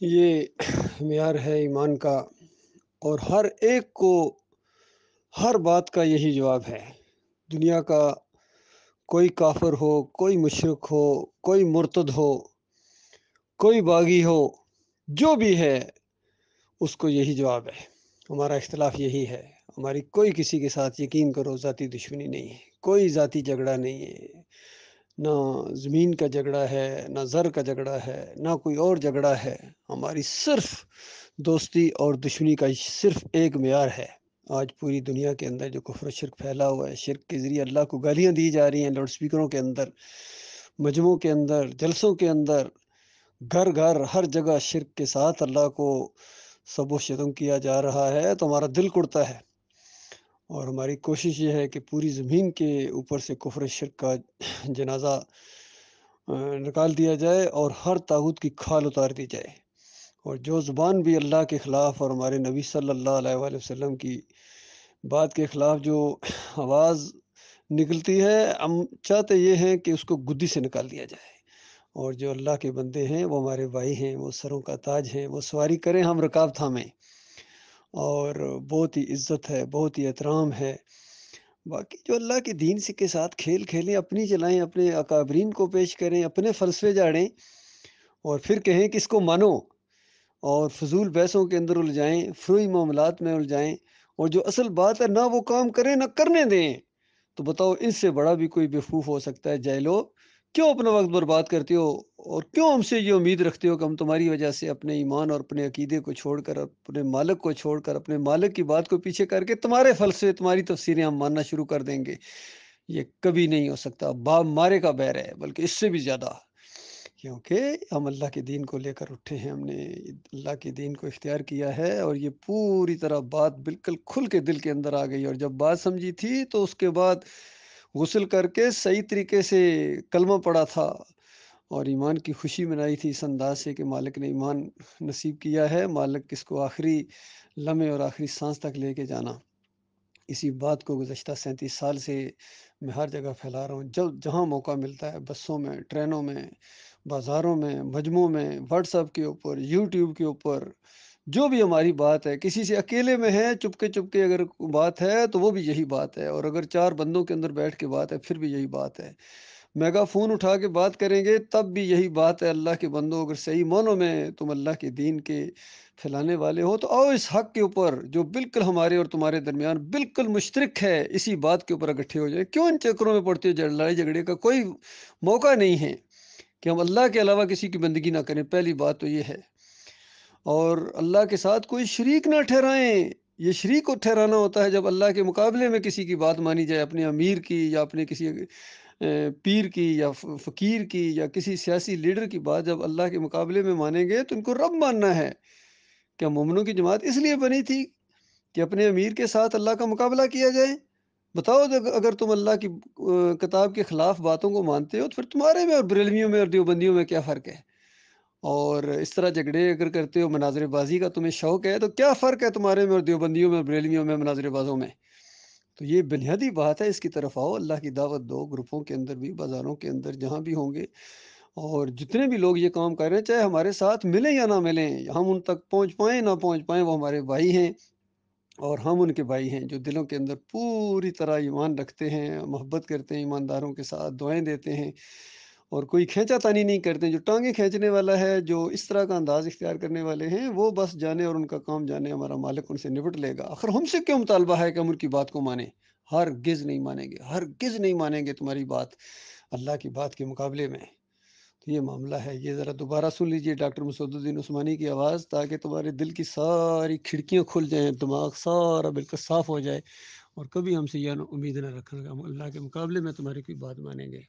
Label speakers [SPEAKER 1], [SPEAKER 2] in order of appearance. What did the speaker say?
[SPEAKER 1] یہ معیار ہے ایمان کا، اور ہر ایک کو ہر بات کا یہی جواب ہے۔ دنیا کا کوئی کافر ہو، کوئی مشرک ہو، کوئی مرتد ہو، کوئی باغی ہو، جو بھی ہے اس کو یہی جواب ہے۔ ہمارا اختلاف یہی ہے۔ ہماری کوئی کسی کے ساتھ، یقین کرو، ذاتی دشمنی نہیں ہے، کوئی ذاتی جھگڑا نہیں ہے، نہ زمین کا جھگڑا ہے، نہ زر کا جھگڑا ہے، نہ کوئی اور جھگڑا ہے۔ ہماری صرف دوستی اور دشمنی کا صرف ایک معیار ہے۔ آج پوری دنیا کے اندر جو کفر و شرک پھیلا ہوا ہے، شرک کے ذریعے اللہ کو گالیاں دی جا رہی ہیں، لاؤڈ سپیکروں کے اندر، مجمعوں کے اندر، جلسوں کے اندر، گھر گھر ہر جگہ شرک کے ساتھ اللہ کو سب و شتم کیا جا رہا ہے، تو ہمارا دل کڑتا ہے۔ اور ہماری کوشش یہ ہے کہ پوری زمین کے اوپر سے کفر شرک کا جنازہ نکال دیا جائے اور ہر طاغوت کی کھال اتار دی جائے، اور جو زبان بھی اللہ کے خلاف اور ہمارے نبی صلی اللہ علیہ وآلہ وسلم کی بات کے خلاف جو آواز نکلتی ہے، ہم چاہتے یہ ہیں کہ اس کو گدی سے نکال دیا جائے، اور جو اللہ کے بندے ہیں وہ ہمارے بھائی ہیں، وہ سروں کا تاج ہیں، وہ سواری کریں، ہم رکاب تھامیں، اور بہت ہی عزت ہے، بہت ہی احترام ہے۔ باقی جو اللہ کے دین کے ساتھ کھیل کھیلیں، اپنی چلائیں، اپنے اکابرین کو پیش کریں، اپنے فلسفے جاڑیں، اور پھر کہیں کہ اس کو مانو، اور فضول بحثوں کے اندر الجھائیں، فروئی معاملات میں الجھائیں، اور جو اصل بات ہے نہ وہ کام کریں نہ کرنے دیں، تو بتاؤ ان سے بڑا بھی کوئی بیوقوف ہو سکتا ہے؟ جاہلو، کیوں اپنا وقت برباد کرتے ہو، اور کیوں ہم سے یہ امید رکھتے ہو کہ ہم تمہاری وجہ سے اپنے ایمان اور اپنے عقیدے کو چھوڑ کر، اپنے مالک کو چھوڑ کر، اپنے مالک کی بات کو پیچھے کر کے تمہارے فلسفے، تمہاری تفسیریں ہم ماننا شروع کر دیں گے؟ یہ کبھی نہیں ہو سکتا۔ باپ مارے کا بیر ہے، بلکہ اس سے بھی زیادہ، کیونکہ ہم اللہ کے دین کو لے کر اٹھے ہیں، ہم نے اللہ کے دین کو اختیار کیا ہے، اور یہ پوری طرح بات بالکل کھل کے دل کے اندر آ گئی، اور جب بات سمجھی تھی تو اس کے بعد غسل کر کے صحیح طریقے سے کلمہ پڑھا تھا، اور ایمان کی خوشی منائی تھی اس انداز سے کہ مالک نے ایمان نصیب کیا ہے، مالک کس کو آخری لمحے اور آخری سانس تک لے کے جانا۔ اسی بات کو گزشتہ 37 سال سے میں ہر جگہ پھیلا رہا ہوں، جہاں موقع ملتا ہے، بسوں میں، ٹرینوں میں، بازاروں میں، مجموعوں میں، واٹس ایپ کے اوپر، یوٹیوب کے اوپر، جو بھی ہماری بات ہے، کسی سے اکیلے میں ہے، چپکے چپکے اگر بات ہے تو وہ بھی یہی بات ہے، اور اگر 4 بندوں کے اندر بیٹھ کے بات ہے پھر بھی یہی بات ہے، میگا فون اٹھا کے بات کریں گے تب بھی یہی بات ہے۔ اللہ کے بندوں، اگر صحیح معنوں میں تم اللہ کے دین کے پھیلانے والے ہو تو آؤ اس حق کے اوپر جو بالکل ہمارے اور تمہارے درمیان بالکل مشترک ہے، اسی بات کے اوپر اکٹھے ہو جائے۔ کیوں ان چکروں میں پڑتے ہو؟ لڑائی جھگڑے کا کوئی موقع نہیں ہے کہ ہم اللہ کے علاوہ کسی کی بندگی نہ کریں، پہلی بات تو یہ ہے، اور اللہ کے ساتھ کوئی شریک نہ ٹھہرائیں۔ یہ شریک کو ٹھہرانا ہوتا ہے جب اللہ کے مقابلے میں کسی کی بات مانی جائے، اپنے امیر کی یا اپنے کسی پیر کی یا فقیر کی یا کسی سیاسی لیڈر کی بات جب اللہ کے مقابلے میں مانیں گے تو ان کو رب ماننا ہے۔ کیا مومنوں کی جماعت اس لیے بنی تھی کہ اپنے امیر کے ساتھ اللہ کا مقابلہ کیا جائے؟ بتاؤ، اگر تم اللہ کی کتاب کے خلاف باتوں کو مانتے ہو تو پھر تمہارے میں اور بریلویوں میں اور دیوبندیوں میں کیا فرق ہے؟ اور اس طرح جھگڑے اگر کرتے ہو، مناظر بازی کا تمہیں شوق ہے، تو کیا فرق ہے تمہارے میں اور دیوبندیوں میں اور بریلویوں میں، مناظر بازوں میں؟ تو یہ بنیادی بات ہے، اس کی طرف آؤ، اللہ کی دعوت دو، گروپوں کے اندر بھی، بازاروں کے اندر، جہاں بھی ہوں گے، اور جتنے بھی لوگ یہ کام کر رہے ہیں، چاہے ہمارے ساتھ ملیں یا نہ ملیں، ہم ان تک پہنچ پائیں نہ پہنچ پائیں، وہ ہمارے بھائی ہیں، اور ہم ان کے بھائی ہیں جو دلوں کے اندر پوری طرح ایمان رکھتے ہیں، محبت کرتے ہیں، ایمانداروں کے ساتھ دعائیں دیتے ہیں، اور کوئی کھینچا تانی نہیں کرتے۔ جو ٹانگیں کھینچنے والا ہے، جو اس طرح کا انداز اختیار کرنے والے ہیں، وہ بس جانے اور ان کا کام جانے، ہمارا مالک ان سے نپٹ لے گا۔ آخر ہم سے کیوں مطالبہ ہے کہ ہم ان کی بات کو مانیں؟ ہرگز نہیں مانیں گے، ہرگز نہیں مانیں گے تمہاری بات اللہ کی بات کے مقابلے میں۔ تو یہ معاملہ ہے، یہ ذرا دوبارہ سن لیجئے ڈاکٹر مسعود الدین عثمانی کی آواز، تاکہ تمہارے دل کی ساری کھڑکیاں کھل جائیں، دماغ سارا بالکل صاف ہو جائے، اور کبھی ہم سے یہ امید نہ رکھنا کہ ہم اللہ کے مقابلے میں تمہاری کوئی بات مانیں گے۔